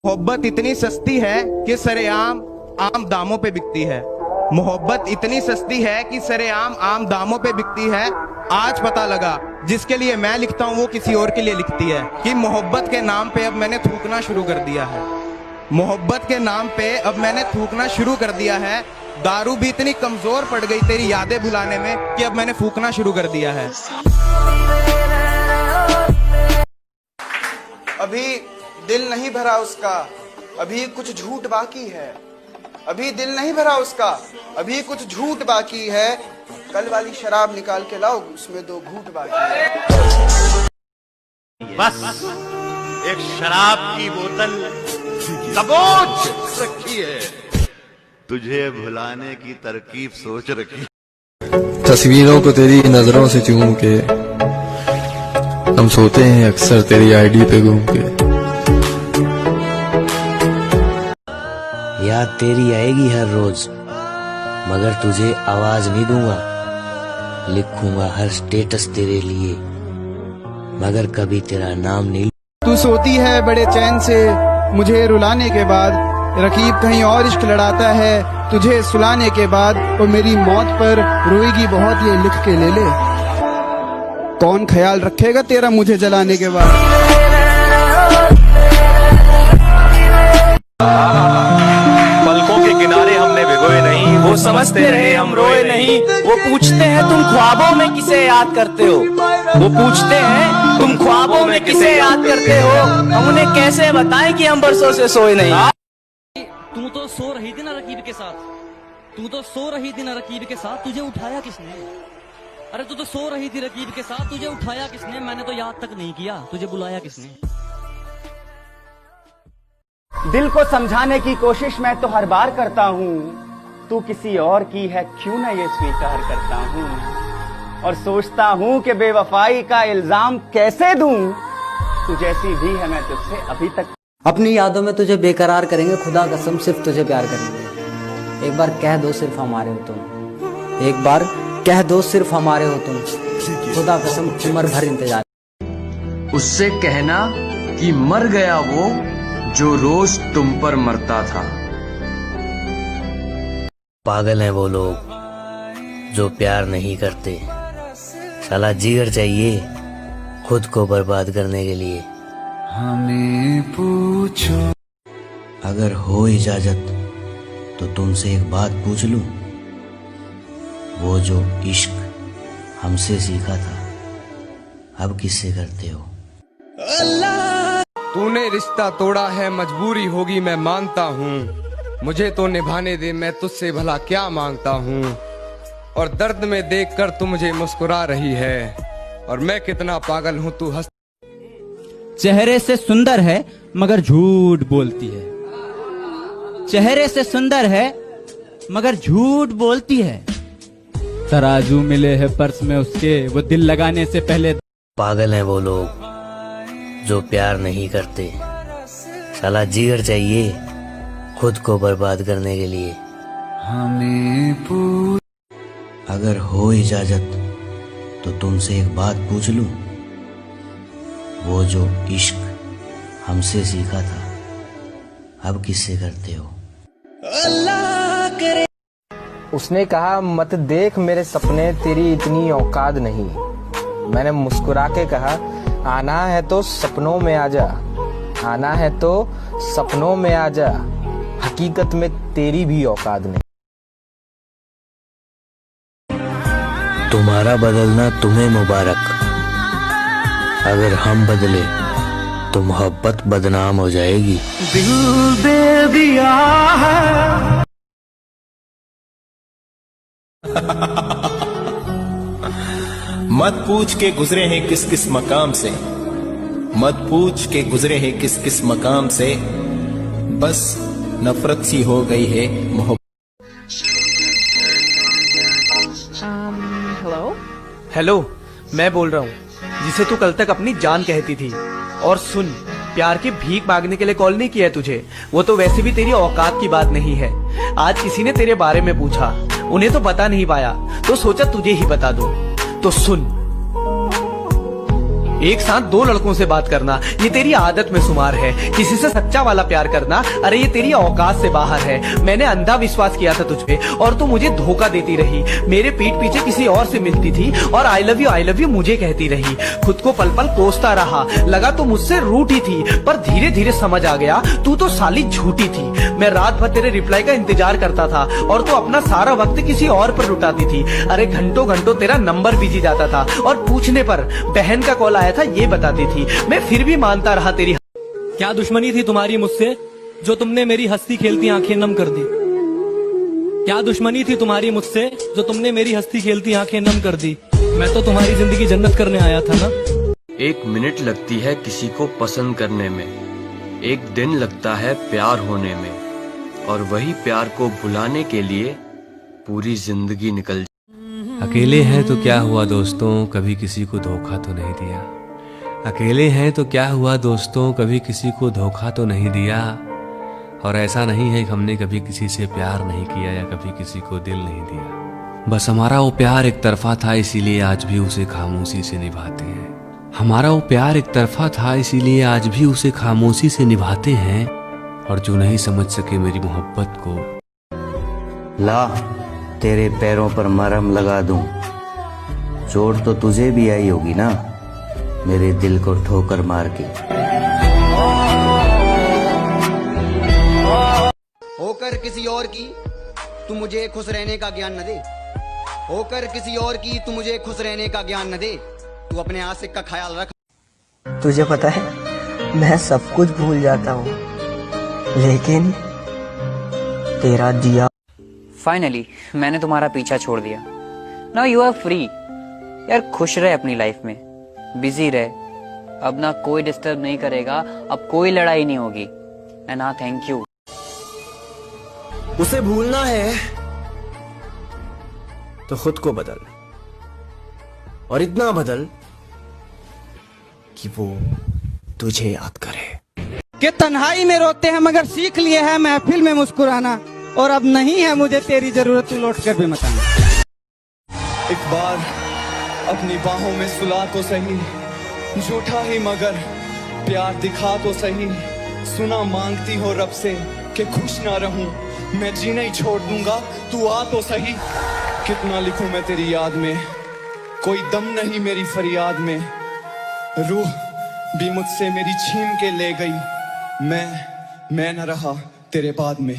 मोहब्बत इतनी सस्ती है कि सरेआम आम दामों पे बिकती है। मोहब्बत इतनी सस्ती है कि सरेआम आम दामों पे बिकती है। आज पता लगा जिसके लिए मैं लिखता हूँ वो किसी और के लिए लिखती है। कि मोहब्बत के नाम पे अब मैंने थूकना शुरू कर दिया है। मोहब्बत के नाम पे अब मैंने थूकना शुरू कर दिया है। दारू भी इतनी कमजोर पड़ गई तेरी यादें भुलाने में कि अब मैंने फूकना शुरू कर दिया है। अभी दिल नहीं भरा उसका, अभी कुछ झूठ बाकी है। अभी दिल नहीं भरा उसका, अभी कुछ झूठ बाकी है। कल वाली शराब निकाल के लाओ, उसमें 2 घूंट बाकी है। बस एक शराब की बोतल दबोच रखी है, तुझे भुलाने की तरकीब सोच रखी। तस्वीरों को तेरी नजरों से चूम के हम सोते हैं अक्सर तेरी आईडी पे घूम के। याद तेरी आएगी हर रोज, मगर तुझे आवाज नहीं दूंगा। लिखूंगा हर स्टेटस तेरे लिए, मगर कभी तेरा नाम नहीं। तू सोती है बड़े चैन से मुझे रुलाने के बाद, रकीब कहीं और इश्क लड़ाता है तुझे सुलाने के बाद। वो मेरी मौत पर रोएगी बहुत, ये लिख के ले ले। कौन ख्याल रखेगा तेरा मुझे जलाने के बाद। पलकों के किनारे हमने भिगोए नहीं, वो समझते रहे हम रोए नहीं। वो पूछते हैं तुम ख्वाबों में किसे याद करते हो, वो पूछते हैं तुम ख्वाबों में किसे याद करते हो। हम उन्हें कैसे बताएं कि हम बरसों से सोए नहीं। तू तो सो रही थी ना रकीब के साथ, तू तो सो रही थी ना रकीब के साथ, तुझे उठाया किसने? अरे तू तो सो रही थी रकीब के साथ, तुझे उठाया किसने? मैंने तो याद तक नहीं किया, तुझे बुलाया किसने? दिल को समझाने की कोशिश मैं तो हर बार करता हूँ, तू किसी और की है क्यों ना ये स्वीकार करता हूँ। और सोचता हूँ कि बेवफाई का इल्जाम कैसे दूं, तू जैसी भी है मैं तुझसे अभी तक। अपनी यादों में तुझे बेकरार करेंगे, खुदा कसम सिर्फ तुझे प्यार करेंगे। एक बार कह दो सिर्फ हमारे हो तुम, एक बार कह दो सिर्फ हमारे हो तुम, खुदा कसम उम्र भर इंतजार। उससे कहना कि मर गया वो जो रोज तुम पर मरता था। पागल हैं वो लोग जो प्यार नहीं करते। साला जिगर चाहिए खुद को बर्बाद करने के लिए। हमें पूछो अगर हो इजाजत तो तुमसे एक बात पूछ लूं, वो जो इश्क हमसे सीखा था अब किससे करते हो? तूने रिश्ता तोड़ा है मजबूरी होगी मैं मानता हूँ, मुझे तो निभाने दे मैं तुझसे भला क्या मांगता हूँ। और दर्द में देखकर तू मुझे मुस्कुरा रही है, और मैं कितना पागल हूँ तू हंस। चेहरे से सुंदर है मगर झूठ बोलती है, चेहरे से सुंदर है मगर झूठ बोलती है। तराजू मिले है पर्स में उसके, वो दिल लगाने से पहले। पागल हैं वो लोग जो प्यार नहीं करते। साला जिगर चाहिए खुद को बर्बाद करने के लिए। हमें अगर हो इजाजत तो तुमसे एक बात पूछ लूं, वो जो इश्क हमसे सीखा था अब किससे करते हो? अल्लाह करे। उसने कहा मत देख मेरे सपने, तेरी इतनी औकात नहीं। मैंने मुस्कुरा के कहा आना है तो सपनों में आजा, आना है तो सपनों में आजा। हकीकत में तेरी भी औकात नहीं। तुम्हारा बदलना तुम्हें मुबारक, अगर हम बदले तो मोहब्बत बदनाम हो जाएगी। दिल दे दिया है। मत पूछ के गुजरे हैं किस किस मकाम से, मत पूछ के गुजरे हैं किस किस मकाम से, बस नफरत सी हो गई है मोहब्बत। हेलो हेलो, मैं बोल रहा हूँ जिसे तू कल तक अपनी जान कहती थी। और सुन, प्यार की भीख मांगने के लिए कॉल नहीं किया तुझे, वो तो वैसे भी तेरी औकात की बात नहीं है। आज किसी ने तेरे बारे में पूछा, उन्हें तो बता नहीं पाया, तो सोचा तुझे ही बता दूं। तो सुन, एक साथ 2 लड़कों से बात करना ये तेरी आदत में शुमार है। किसी से सच्चा वाला प्यार करना, अरे ये तेरी औकात से बाहर है। मैंने अंधा विश्वास किया था तुझ पे और तू मुझे धोखा देती रही। मेरे पीठ पीछे किसी और से मिलती थी और आई लव यू मुझे कहती रही। खुद को पल पल कोसता रहा, लगा तू मुझसे रूठी थी, पर धीरे धीरे समझ आ गया तू तो साली झूठी थी। मैं रात भर तेरे रिप्लाई का इंतजार करता था और तू अपना सारा वक्त किसी और पर लुटाती थी। अरे घंटों घंटों तेरा नंबर बिजी जाता था और पूछने पर बहन का कॉल आया था ये बताती थी। मैं फिर भी मानता रहा तेरी। क्या दुश्मनी थी तुम्हारी मुझसे जो तुमने मेरी हंसती खेलती आंखें नम कर दी? क्या दुश्मनी थी तुम्हारी मुझसे जो तुमने मेरी हंसती खेलती आंखें नम कर दी? मैं तो तुम्हारी जिंदगी जन्नत करने आया था ना। 1 मिनट लगती है किसी को पसंद करने में, 1 दिन लगता है प्यार होने में, और वही प्यार को भुलाने के लिए पूरी जिंदगी निकल। अकेले हैं तो क्या हुआ दोस्तों, कभी किसी को धोखा तो नहीं दिया। अकेले हैं तो क्या हुआ दोस्तों, कभी किसी को धोखा तो नहीं दिया। और ऐसा नहीं है कि हमने कभी किसी से प्यार नहीं किया या कभी किसी को दिल नहीं दिया। बस हमारा वो प्यार एक तरफा था, इसीलिए आज भी उसे खामोशी से निभाते हैं। हमारा वो प्यार एक तरफा था, इसीलिए आज भी उसे खामोशी से निभाते हैं। और जो नहीं समझ सके मेरी मोहब्बत को, ला तेरे पैरों पर मरहम लगा दूं। चोट तो तुझे भी आई होगी ना, मेरे दिल को ठोकर मार के। होकर किसी और की तू मुझे खुश रहने का ज्ञान न दे। होकर किसी और की तू मुझे खुश रहने का ज्ञान न दे। तू अपने आशिक का ख्याल रख। तुझे पता है मैं सब कुछ भूल जाता हूँ, लेकिन तेरा दिया। फाइनली मैंने तुम्हारा पीछा छोड़ दिया। Now you are free. यार खुश रहे अपनी लाइफ में, बिजी रहे। अब ना कोई डिस्टर्ब नहीं करेगा, अब कोई लड़ाई नहीं होगी। एंड हाँ, थैंक यू। उसे भूलना है तो खुद को बदल, और इतना बदल कि वो तुझे याद करे। कि तन्हाई में रोते हैं मगर सीख लिए है महफिल में मुस्कुराना, और अब नहीं है मुझे तेरी जरूरत, तू लौट कर भी मत आना। एक बार अपनी बाहों में सुला तो सही, झूठा ही मगर प्यार दिखा तो सही। सुना मांगती हो रब से कि खुश ना रहूं, मैं जीना ही छोड़ दूंगा, तू आ तो सही। कितना लिखूं मैं तेरी याद में, कोई दम नहीं मेरी फरियाद में। रूह भी मुझसे मेरी छीन के ले गई, मैं न रहा तेरे बाद में।